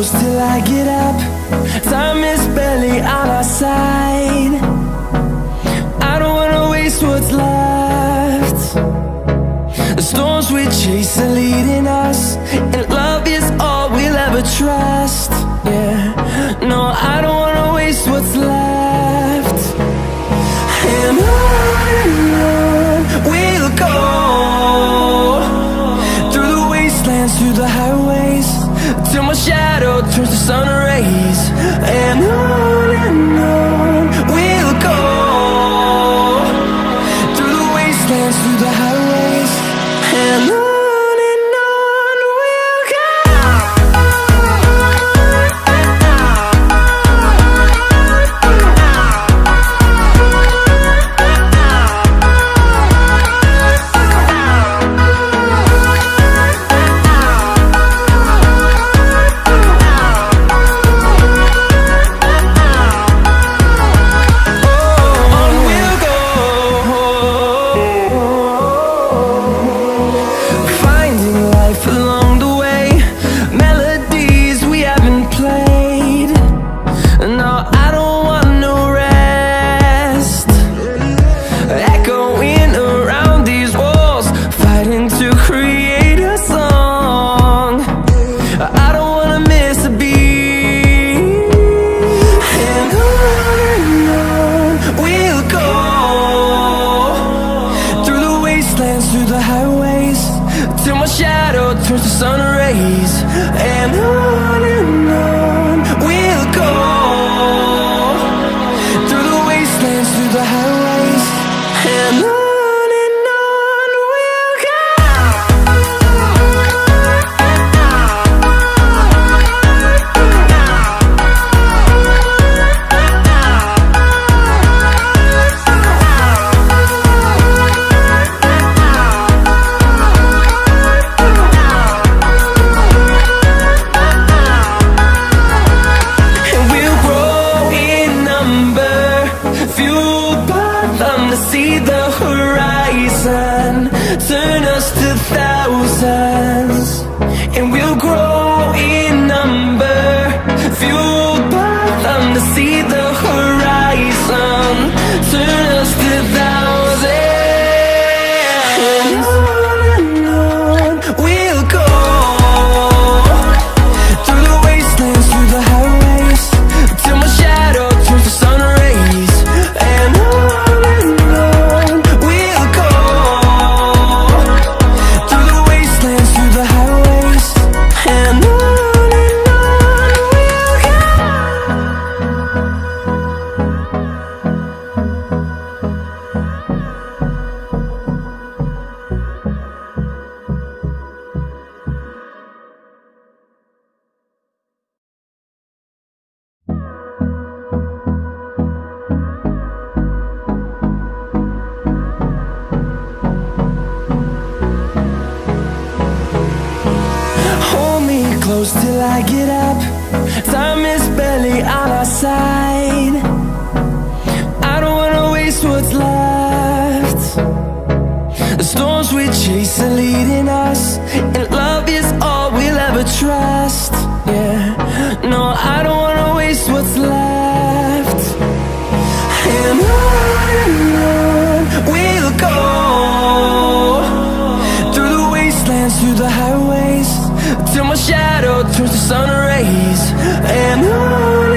close till I get up. Time is barely on our side. I don't wanna waste what's left. The storms we chase are leading us, and love is all we'll ever trust. Yeah, no, I don't wanna waste what's left. And on we'll go, through the wastelands, through the highways, till my shadow turns to sun rays. And on we'll go, through the wastelands, through the highways, and on we'll go. Through the highways, till my shadow turns to sun rays. And on we'll go, through the wastelands, through the highways, and on we'll go. See the horizon, turn us to thousands, and we'll grow in number, fueled by them. To see the horizon, turn us to thousands, and on we'll go, through the wastelands, through the highways, till my shadow turns to sun rays. And close till I get up. Time is barely on our side. I don't wanna waste what's left. The storms we chase are leading us, and love is all we'll ever trust. Yeah, no, I don't wanna waste what's left. And on we'll go, through the wastelands, through the highways, till my shadow turns to sun rays. And on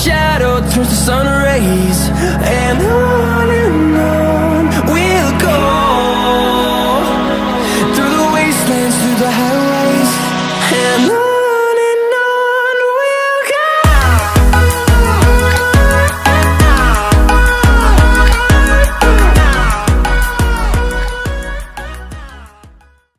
shadow turns to sun rays, and on we'll go.